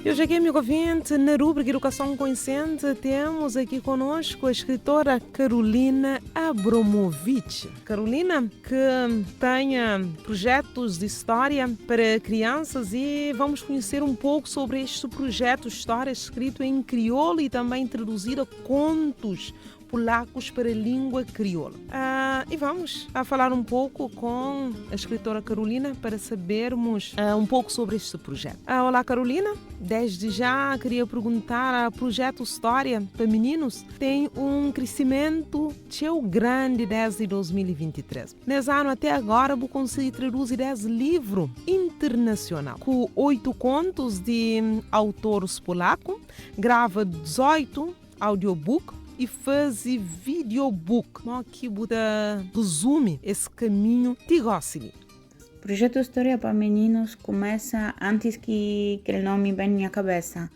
E hoje aqui, amigo ouvinte, na rubrica Educação Consciente, temos aqui conosco a escritora Carolina Abramovich. Carolina, que tem projetos de história para crianças, e vamos conhecer um pouco sobre este projeto, história escrito em crioulo e também traduzido a contos polacos para a língua crioula. E vamos falar um pouco com a escritora Carolina para sabermos um pouco sobre este projeto. Olá, Carolina. Desde já queria perguntar, o projeto História para Meninos tem um crescimento grande desde 2023. Nesse ano até agora, vou conseguir traduzir 10 livros internacionais, com 8 contos de autores polacos, grava 18 audiobook e fazer videobook, que resume esse caminho de Gossili. O projeto História para Meninos começa antes que o nome venha à minha cabeça.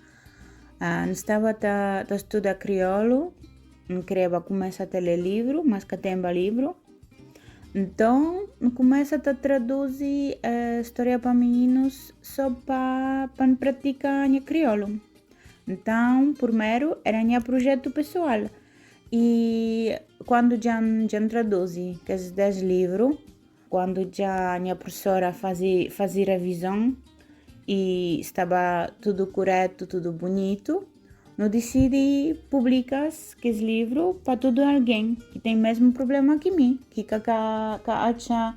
Estava a estudar crioulo, não queria começar a ler livro, mas que tem livro. Então, começa a traduzir História para Meninos só para praticar crioulo. Então, primeiro, era meu projeto pessoal. E quando já traduzi esses 10 livros, quando já a minha professora fazia revisão e estava tudo correto, tudo bonito, eu decidi publicar esses livros para todo alguém que tem o mesmo problema que mim, que acha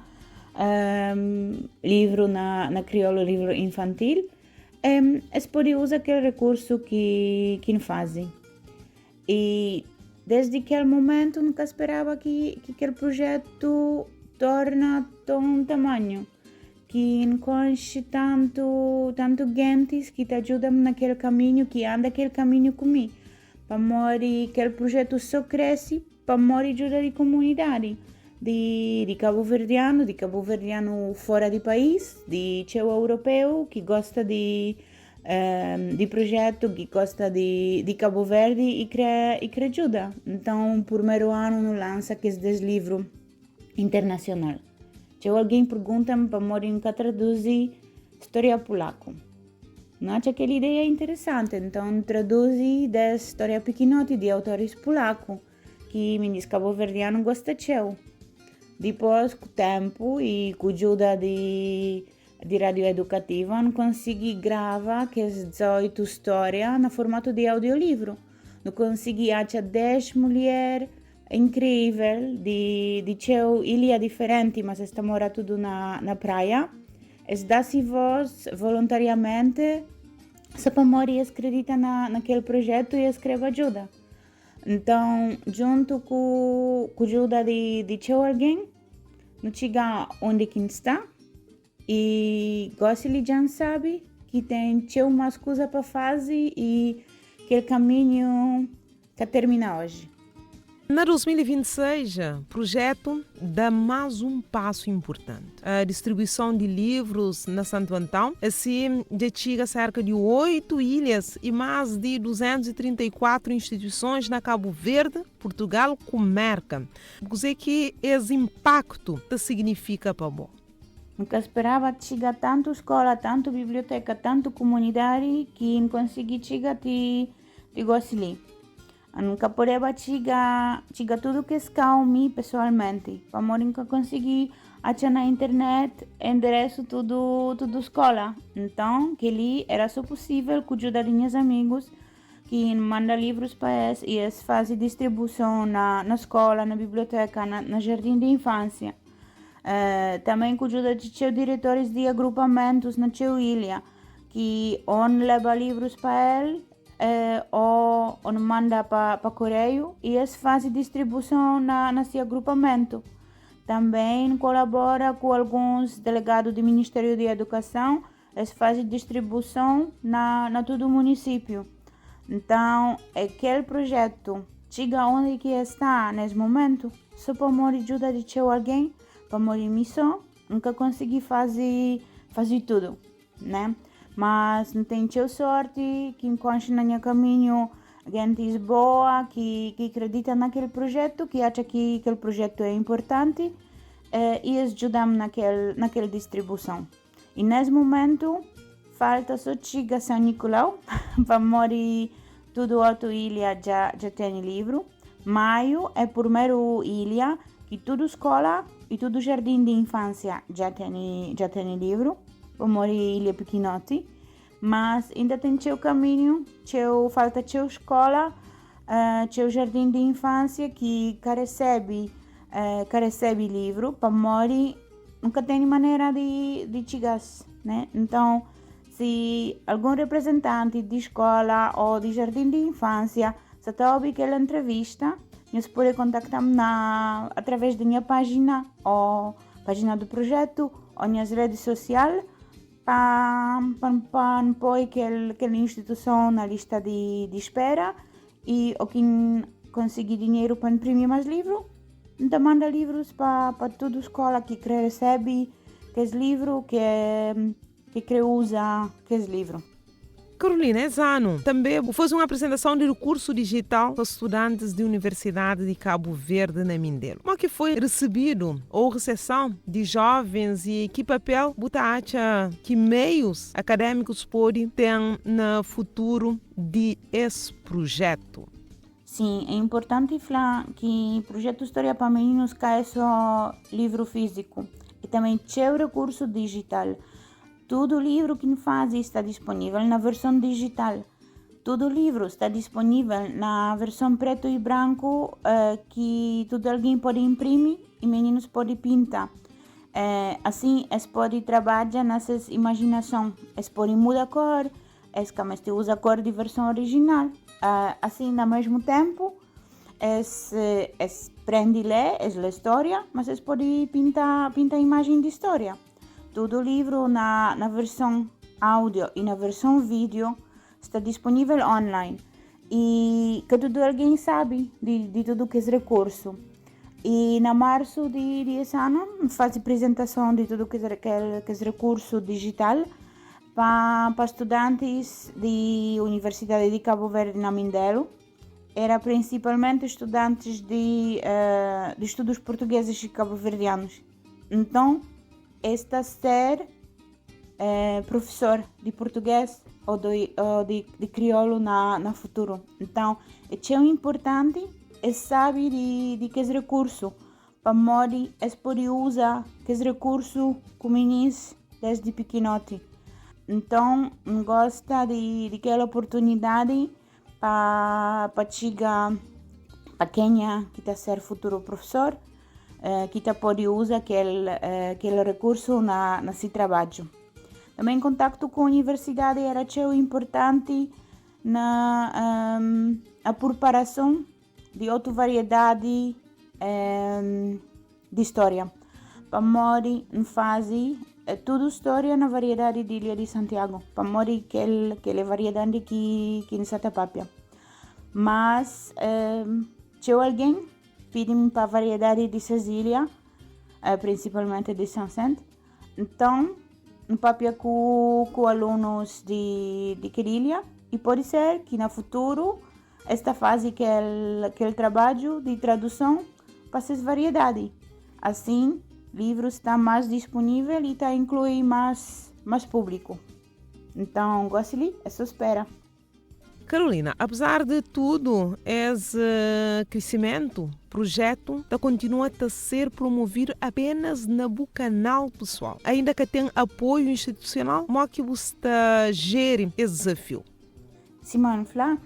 livro na crioulo, livro infantil. Eles podem usar aquele recurso que fazem. E desde aquele momento nunca esperava que aquele projeto torna tão tamanho, que encontre tanto gente que te ajudam naquele caminho, que anda aquele caminho comigo. Para morrer, aquele projeto só cresce para morrer ajuda de comunidade. De cabo-verdiano fora do país, de europeu que gosta de projeto, que gosta de Cabo Verde e quer ajuda. Então, no primeiro ano, não lança esses livros internacional. Se alguém pergunta-me para morrer traduzir história polaco. Não acho aquela ideia interessante, então traduzi 10 histórias pequenotas de autores polacos que me cabo-verdiano gosta de. Depois, com o tempo e com a ajuda de rádio educativa, eu consegui gravar as 18 histórias no formato de audiolivro. Eu consegui achar 10 mulheres incríveis de ilha diferente, mas está morando tudo na praia. Eles dão-se voz voluntariamente, só para morrer acredita naquele projeto e escreve ajuda. Então, junto com a ajuda de alguém, não chega onde quem está e Gossili já sabe que tem umas coisas para fazer e que o caminho que termina hoje. Na 2026, o projeto dá mais um passo importante. A distribuição de livros na Santo Antão, assim, já chega a cerca de 8 ilhas e mais de 234 instituições na Cabo Verde, Portugal, Comerca. Quer dizer que esse impacto significa para bom. Nunca esperava chegar tanto escola, tanto biblioteca, tanto comunidade que não consegui chegar de Gossili. Nunca poderia chegar tudo que escalme pessoalmente. Para nunca consegui achar na internet endereço tudo escola. Então, que ali era só possível com a ajuda de meus amigos que manda livros para eles e eles fazem distribuição na escola, na biblioteca, na jardim de infância. Também com a ajuda de diretores de agrupamentos na ilha, que leva livros para ele ou manda para correio e eles fazem distribuição nesse agrupamento. Também colabora com alguns delegados do Ministério da Educação, eles fazem distribuição na todo o município. Então, aquele projeto chega onde que está nesse momento, só para ajuda de alguém, para missão, nunca consegui fazer tudo, né? Mas não tenho sorte que encontre no meu caminho gente boa que acredita naquele projeto, que acha que aquele projeto é importante e eles ajudam naquela distribuição. E nesse momento falta só chega São Nicolau, para morrer tudo outro ilha já tem livro. Maio é primeiro ilha que toda escola e todo jardim de infância já tem livro, para morrer ilha pequenote. Mas ainda tem o caminho, falta a escola, o jardim de infância que recebe livro, para morrer nunca tem maneira de chegar, né? Então, se algum representante de escola ou de jardim de infância se está a ouvir aquela entrevista, você pode contactar-me através da minha página ou página do projeto ou nas redes sociais para pôr aquela instituição na lista de espera e quem conseguir dinheiro para imprimir mais livros, então manda livros para toda a escola que recebe aqueles livros, que usa aqueles livros. Carolina, esse ano também fez uma apresentação de recurso digital para estudantes da Universidade de Cabo Verde, na Mindelo. Como é que foi recebido ou recepção de jovens e que papel você acha que meios acadêmicos podem ter no futuro de esse projeto? Sim, é importante falar que o projeto História para Meninos é só livro físico e também tem o recurso digital. Todo livro que faz está disponível na versão digital. Todo livro está disponível na versão preto e branco que todo alguém pode imprimir e meninos podem pintar. Assim, eles podem trabalhar nessa imaginação. Eles podem mudar a cor, eles usam a cor de versão original. Assim, ao mesmo tempo, eles aprendem a ler, eles lêem história, mas eles podem pintar a imagem de história. Todo livro na versão áudio e na versão vídeo está disponível online e que todo alguém sabe de tudo que é recurso. E na março de esse ano faz apresentação de tudo que é recurso digital para estudantes da Universidade de Cabo Verde, na Mindelo. Era principalmente estudantes de estudos portugueses e cabo-verdianos. Então, esta ser professor de português ou de crioulo na futuro. Então, é tão importante saber de que recurso para morrer, pode usar que recurso com meninos desde pequenote. Então, gosta de aquela oportunidade para chegar para quem está ser futuro professor, que pode usar aquele recurso na seu trabalho. Também contato com a universidade era muito importante na a preparação de outra variedade de história. Para morrer fase tudo história na variedade de Ilha de Santiago. Para morrer aquela variedade que nos atapapia. Mas tinha alguém pedindo para a variedade de Sicília, principalmente de São Vicente. Então, papia com alunos de Querilha e pode ser que no futuro esta fase que é trabalho de tradução para essas variedades. Assim, livro está mais disponível e está inclui mais público. Então, gosto-lhe, é só espera. Carolina, apesar de tudo, esse crescimento, projeto, continua a ser promovido apenas no canal pessoal. Ainda que tem apoio institucional, como é que você gere esse desafio? Simone, fala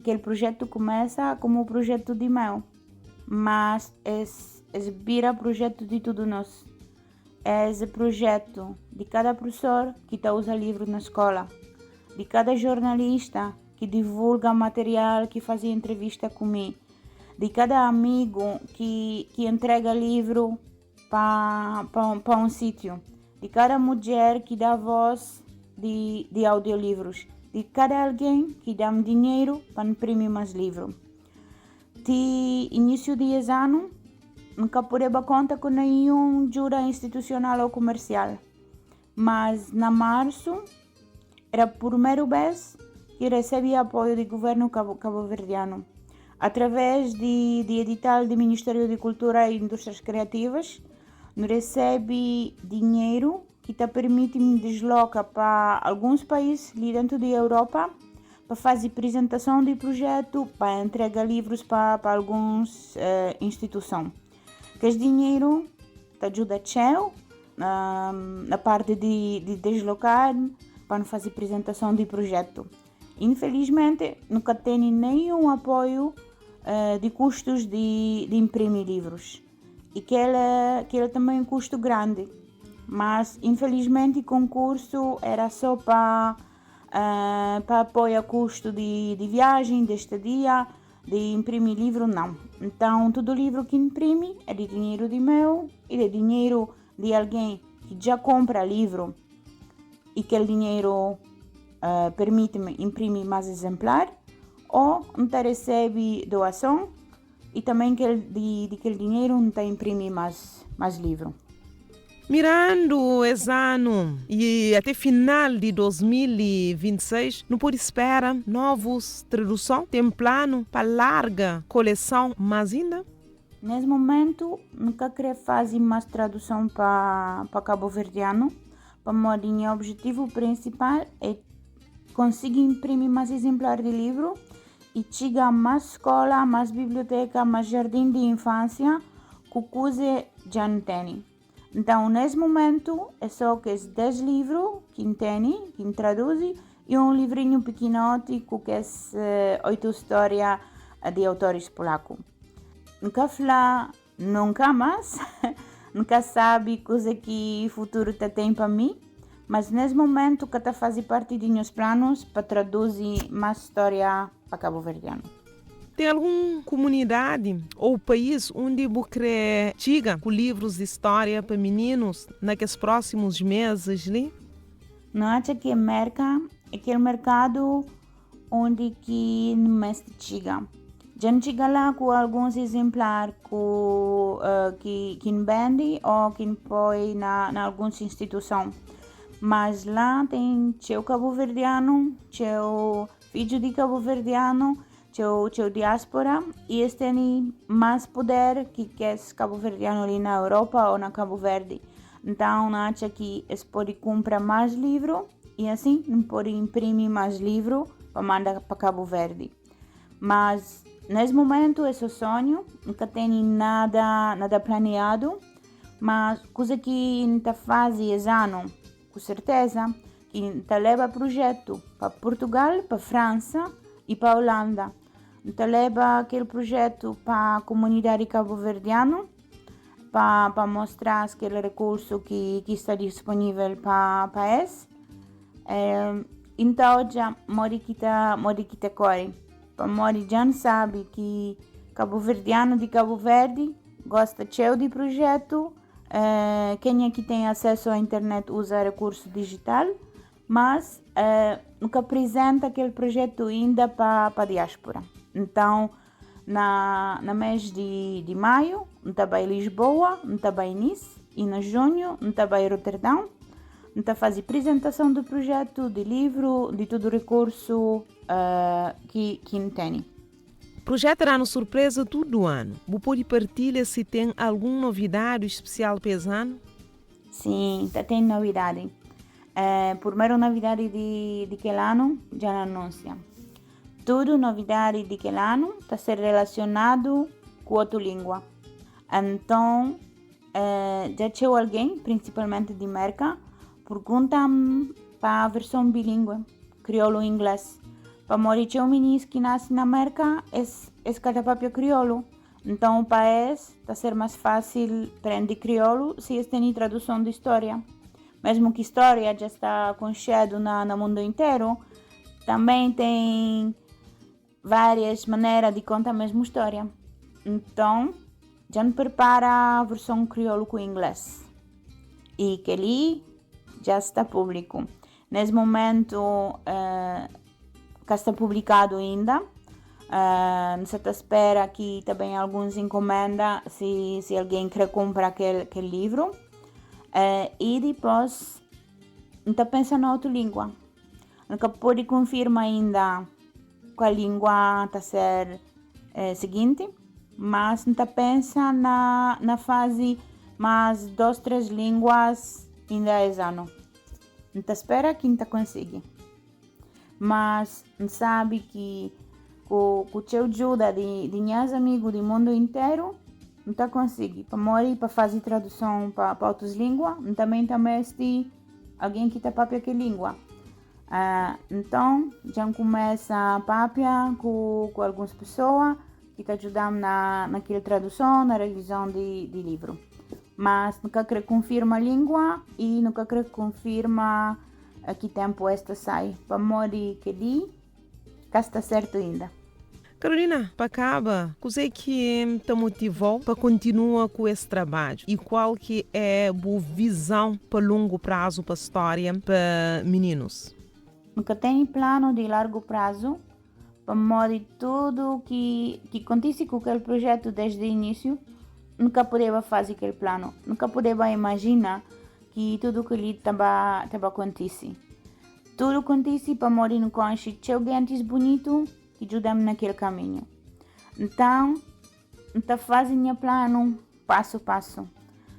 que o projeto começa como um projeto de meu, mas vira projeto de todos nós. É esse projeto de cada professor que usa livros na escola, de cada jornalista que divulga material, que faz entrevista comigo, de cada amigo que entrega livro para um sítio, de cada mulher que dá voz de audiolivros, de cada alguém que dá dinheiro para imprimir mais livros. De início de ano, nunca pude dar conta com nenhum ajuda institucional ou comercial, mas na março era a primeira vez que recebi apoio do governo cabo-verdiano. Através de edital do Ministério de Cultura e Indústrias Criativas, recebi dinheiro que te permite me deslocar para alguns países ali dentro da Europa para fazer apresentação de projeto, para entregar livros para algumas instituições. Que esse dinheiro te ajuda na parte de deslocar para fazer apresentação de projeto. Infelizmente, nunca tenho nenhum apoio de custos de imprimir livros. E que ele também é um custo grande. Mas, infelizmente, o concurso era só para apoiar custo de viagem, de estadia, de imprimir livro, não. Então, todo livro que imprime é de dinheiro de meu e de dinheiro de alguém que já compra livro e que o dinheiro permite-me imprimir mais exemplar, ou não recebe doação e também que aquele dinheiro não imprimir mais livro. Mirando esse ano e até final de 2026, não pode esperar novas traduções? Tem plano para larga coleção, mas ainda? Nesse momento, nunca quero fazer mais tradução para cabo-verdiano. Para o objetivo principal é conseguir imprimir mais exemplares de livro e chegar a mais escola, mais biblioteca, mais jardim de infância, que coisa já não tem. Então, nesse momento, é só que esses 10 livros que tem, que traduz, e um livrinho pequenote que é 8 histórias de autores polacos. Nunca falar, nunca mais, nunca sabe coisa que o futuro tem para mim, mas nesse momento que está fazendo parte de meus planos para traduzir mais história para cabo-verdiano. Tem alguma comunidade ou país onde você chega com livros de história para meninos naqueles próximos meses ali? Não acha que é aquele mercado onde que não mestre chega. Já chega lá com alguns exemplares que vende ou que põe na algumas instituições. Mas lá tem o cabo-verdiano, o filho de cabo-verdiano, o diáspora, e eles têm mais poder que é cabo-verdiano ali na Europa ou na Cabo Verde. Então, acha que eles podem comprar mais livro e assim não podem imprimir mais livro para mandar para Cabo Verde. Mas, nesse momento, esse é o sonho, nunca tenho nada planeado, mas coisa que está fazendo esse ano, com certeza, que está leva projeto para Portugal, para França e para Holanda. Então, leva aquele projeto para a comunidade cabo-verdiana, para mostrar aquele recurso que está disponível para eles. Então, já mori que corre. Para mori já sabe que cabo-verdiano de Cabo Verde gosta de projeto. Quem é que tem acesso à internet usa recurso digital, mas nunca apresenta aquele projeto ainda para a diáspora. Então, no mês de maio, está em Lisboa, está em Nice, e no junho, está em Roterdão, está fazendo apresentação do projeto, de livro, de todo o recurso que tem. O projeto era uma surpresa todo ano. Você pode partilhar se tem alguma novidade especial para esse ano? Sim, tem novidade. Primeiro novidade de aquele ano, já anuncia. Tudo novidade de aquele ano está ser relacionado com outra língua. Então, já tinha alguém, principalmente de América, pergunta-me para a versão bilíngue, crioulo e inglês. Para morir um menino que nasce na América, é cada papel crioulo. Então, para eles, está ser mais fácil aprender crioulo se eles têm tradução de história. Mesmo que história já está conhecida no mundo inteiro, também tem várias maneiras de contar a mesma história. Então, já me prepara a versão crioulo com inglês. E que ali já está público. Nesse momento, que está publicado ainda. Não se espera que também alguns encomenda se alguém quer comprar aquele livro. E depois, não está pensando em outra língua. Nunca pode confirmar ainda qual língua está a ser seguinte, mas não está pensando na fase mais 2, 3 línguas ainda é ano. Não te espera que não te consiga. Mas não sabe que com a tua ajuda de meus amigos do mundo inteiro, não te consigo. Para morrer, para fazer tradução para outras línguas, também tem alguém que te papia que língua. Então, já começa a papia com algumas pessoas que te ajudam naquela tradução, na revisão de livro. Mas nunca quero confirma a língua e nunca quero confirma a que tempo esta sai. Para morrer que li, cá está certo ainda. Carolina, para acabar, o que é que te motivou para continuar com esse trabalho? E qual que é a boa visão para longo prazo para a história para meninos? Nunca tenho plano de largo prazo para morrer tudo que acontece com aquele projeto desde o início. Nunca poderia fazer aquele plano. Nunca poderia imaginar que tudo aquilo estava acontecer. Tudo acontece para morrer no conche de alguém bonito que ajuda-me naquele caminho. Então, não fazem meu plano passo a passo.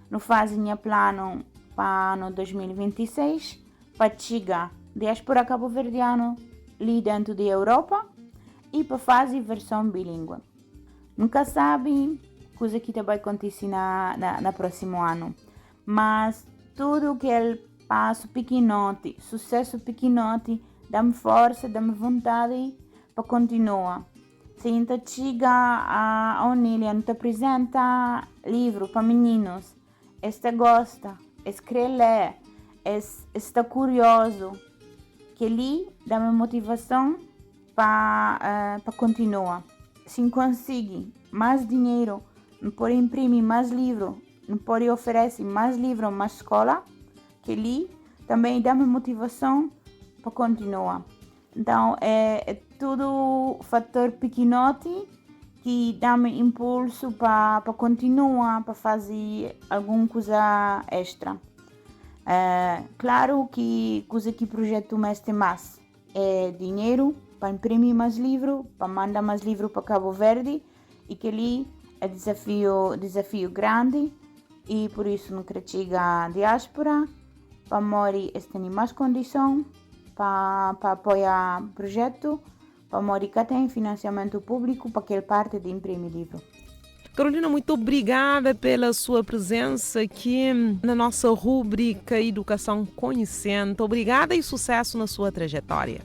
Não fazem meu plano para ano 2026 para chegar diáspora cabo-verdiana ali dentro da Europa e para fazer versão bilíngue. Nunca sabem coisa que vai acontecer na próximo ano, mas tudo que ele passo pequenote, sucesso pequenote, dá-me força, dá-me vontade para continuar. Se a gente chega a Onília, te apresenta livro para meninos, este gosta, quer ler, está curioso, que ali dá-me motivação para continuar. Se conseguir mais dinheiro, não pode imprimir mais livro, não pode oferecer mais livro a mais escola, que ali também dá-me motivação para continuar. Então, é tudo fator pequenote que dá-me impulso para continuar, para fazer alguma coisa extra. Claro que coisa que o projeto mestre mais é dinheiro para imprimir mais livro, para mandar mais livro para Cabo Verde, e que ali é desafio grande, e por isso não quero chegar à diáspora para morrer tem mais condição para apoiar o projeto, para morrer que tem financiamento público para aquela parte de imprimir livro. Carolina, muito obrigada pela sua presença aqui na nossa rúbrica Educação Conhecente. Obrigada e sucesso na sua trajetória.